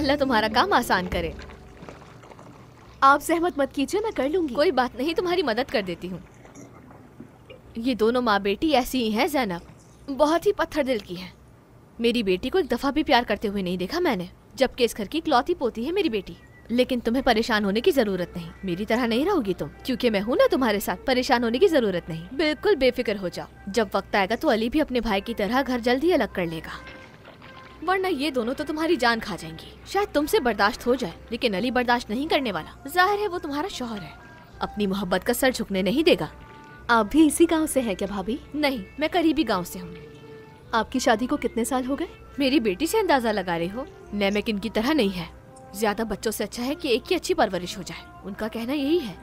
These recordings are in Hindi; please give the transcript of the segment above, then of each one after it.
अल्लाह तुम्हारा काम आसान करे। आप जहमत मत कीजिए, मैं कर लूंगी। कोई बात नहीं, तुम्हारी मदद कर देती हूँ। ये दोनों माँ बेटी ऐसी ही हैं ज़ैनब, बहुत ही पत्थर दिल की हैं। मेरी बेटी को एक दफ़ा भी प्यार करते हुए नहीं देखा मैंने, जबकि इस घर की इकलौती पोती है मेरी बेटी। लेकिन तुम्हें परेशान होने की जरूरत नहीं, मेरी तरह नहीं रहोगी तुम, क्योंकि मैं हूँ ना तुम्हारे साथ। परेशान होने की जरूरत नहीं, बिल्कुल बेफिक्र हो जाओ। जब वक्त आएगा तो अली भी अपने भाई की तरह घर जल्दी अलग कर लेगा, वरना ये दोनों तो तुम्हारी जान खा जाएंगी। शायद तुमसे बर्दाश्त हो जाए, लेकिन अली बर्दाश्त नहीं करने वाला। जाहिर है वो तुम्हारा शौहर है, अपनी मोहब्बत का सर झुकने नहीं देगा। आप भी इसी गांव से हैं क्या भाभी? नहीं, मैं करीबी गांव से हूँ। आपकी शादी को कितने साल हो गए? मेरी बेटी से अंदाजा लगा रहे हो? नैमिक इनकी तरह नहीं है, ज्यादा बच्चों से अच्छा है कि एक की अच्छी परवरिश हो जाए, उनका कहना यही है।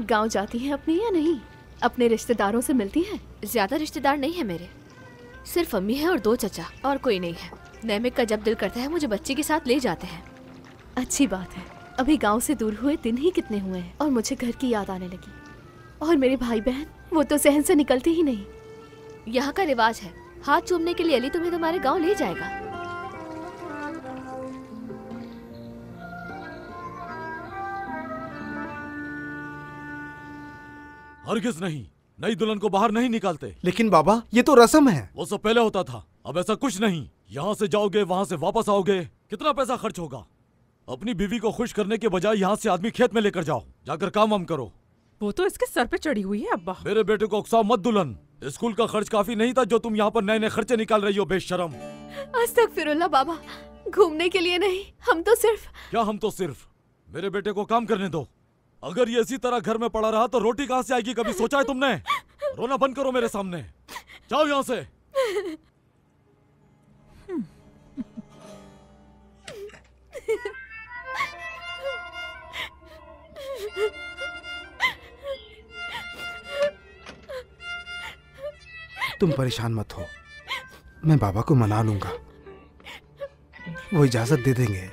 गांव जाती हैं अपने या नहीं? अपने रिश्तेदारों से मिलती हैं? ज्यादा रिश्तेदार नहीं है मेरे, सिर्फ अम्मी है और 2 चचा, और कोई नहीं है। नैमिक का जब दिल करता है मुझे बच्चे के साथ ले जाते हैं। अच्छी बात है। अभी गांव से दूर हुए दिन ही कितने हुए हैं और मुझे घर की याद आने लगी। और मेरे भाई बहन, वो तो सहन से निकलते ही नहीं। यहाँ का रिवाज है, हाथ चूमने के लिए अली तुम्हें तुम्हारे गांव ले जाएगा। हरगिज नहीं, नई दुल्हन को बाहर नहीं निकालते। लेकिन बाबा, ये तो रस्म है। वो सब पहले होता था, अब ऐसा कुछ नहीं। यहाँ से जाओगे, वहाँ से वापस आओगे, कितना पैसा खर्च होगा। अपनी बीवी को खुश करने के बजाय यहाँ से आदमी खेत में लेकर जाओ, जाकर काम वाम करो। वो तो इसके सर पे चढ़ी हुई है अब्बा। मेरे बेटे को उकसाओ मत दुल्हन, स्कूल का खर्च काफी नहीं था जो तुम यहाँ पर नए नए खर्चे निकाल रही हो, बेशरम। अस्तगफिरुल्लाह बाबा, घूमने के लिए नहीं, हम तो सिर्फ। क्या हम तो सिर्फ? मेरे बेटे को काम करने दो। अगर ये इसी तरह घर में पड़ा रहा तो रोटी कहाँ से आएगी, कभी सोचा है तुमने? रोना बंद करो मेरे सामने, जाओ यहाँ से। तुम परेशान मत हो, मैं बाबा को मना लूंगा, वो इजाजत दे देंगे।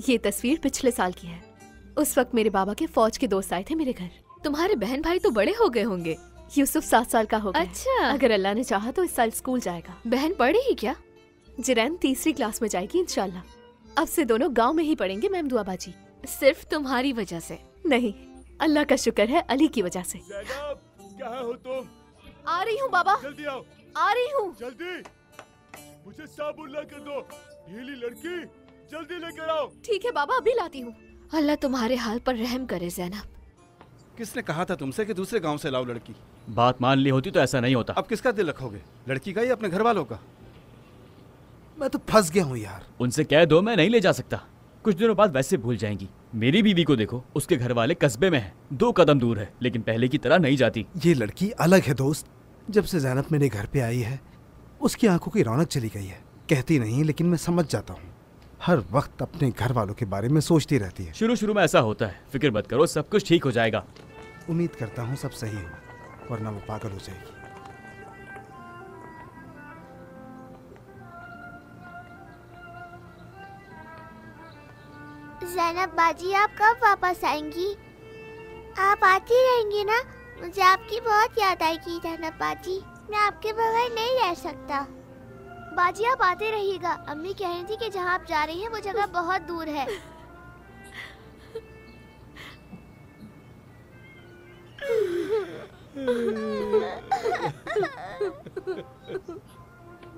ये तस्वीर पिछले साल की है। उस वक्त मेरे बाबा के फौज के दोस्त आए थे मेरे घर। तुम्हारे बहन भाई तो बड़े हो गए होंगे। यूसुफ 7 साल का हो गया। अच्छा। अगर अल्लाह ने चाहा तो इस साल स्कूल जाएगा। बहन पढ़ेगी क्या? जिरैन 3री क्लास में जाएगी इंशाल्लाह। अब से दोनों गांव में ही पढ़ेंगे मैम दुआ बाजी। सिर्फ तुम्हारी वजह से? नहीं, अल्लाह का शुक्र है अली की वजह से। क्या हो तुम? आ रही हूँ बाबा, जल्दी आओ। आ रही हूँ। जल्दी, मुझे साबुन ला कर दो। ढीली लड़की, जल्दी लेकर आओ। ठीक है बाबा, अभी लाती हूँ। अल्लाह तुम्हारे हाल पर रहम करे ज़ैनब। किसने कहा था तुमसे कि दूसरे गांव से लाओ लड़की? बात मान ली होती तो ऐसा नहीं होता। अब किसका दिल रखोगे, लड़की का या अपने घर वालों का? मैं तो फंस गया हूँ यार। उनसे कह दो मैं नहीं ले जा सकता, कुछ दिनों बाद वैसे भूल जाएंगी। मेरी बीवी को देखो, उसके घर वाले कस्बे में हैं, 2 कदम दूर है, लेकिन पहले की तरह नहीं जाती। ये लड़की अलग है दोस्त। जब से ज़ैनब मेरे घर पे आई है, उसकी आंखों की रौनक चली गई है। कहती नहीं, लेकिन मैं समझ जाता हूँ। हर वक्त अपने घर वालों के बारे में सोचती रहती है। शुरू में ऐसा होता है, फिक्र मत करो, सब कुछ ठीक हो जाएगा। उम्मीद करता हूँ सब सही हो, वरना वो पागल हो जाएगी। ज़ैनब बाजी, आप कब वापस आएंगी? आप आती रहेंगी ना? मुझे आपकी बहुत याद आएगी ज़ैनब बाजी, मैं आपके बगैर नहीं रह सकता। बाजी आप आते रहिएगा, अम्मी कह रही थी कि जहाँ आप जा रही हैं वो जगह बहुत दूर है।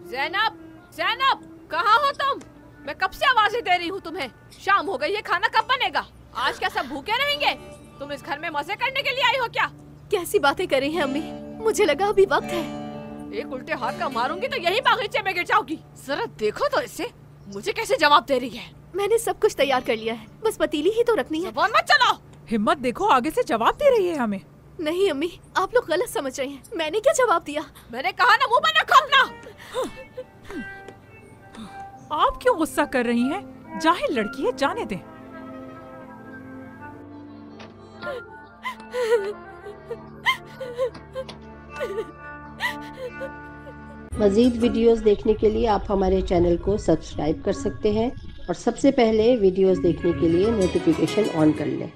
ज़ैनब, ज़ैनब, कहाँ हो तुम? मैं कब से आवाजें दे रही हूँ तुम्हें। शाम हो गई है, खाना कब बनेगा? आज क्या सब भूखे रहेंगे? तुम इस घर में मजे करने के लिए आई हो क्या? कैसी बातें कर रही हैं अम्मी, मुझे लगा अभी वक्त है। एक उल्टे हाथ का मारूंगी तो यही बागीचे में गिर जाओगी। जरा देखो तो इसे, मुझे कैसे जवाब दे रही है। मैंने सब कुछ तैयार कर लिया है, बस पतीली ही तो रखनी है। ज़बान मत चलाओ। हिम्मत देखो, आगे से जवाब दे रही है हमें। नहीं अम्मी, आप लोग गलत समझ रही हैं। मैंने क्या जवाब दिया? मैंने कहा ना मुंह बंद रखो अपना। आप क्यों गुस्सा कर रही हैं? जाहिल लड़की है, जाने दें। मज़ीद वीडियोस देखने के लिए आप हमारे चैनल को सब्सक्राइब कर सकते हैं और सबसे पहले वीडियोस देखने के लिए नोटिफिकेशन ऑन कर लें।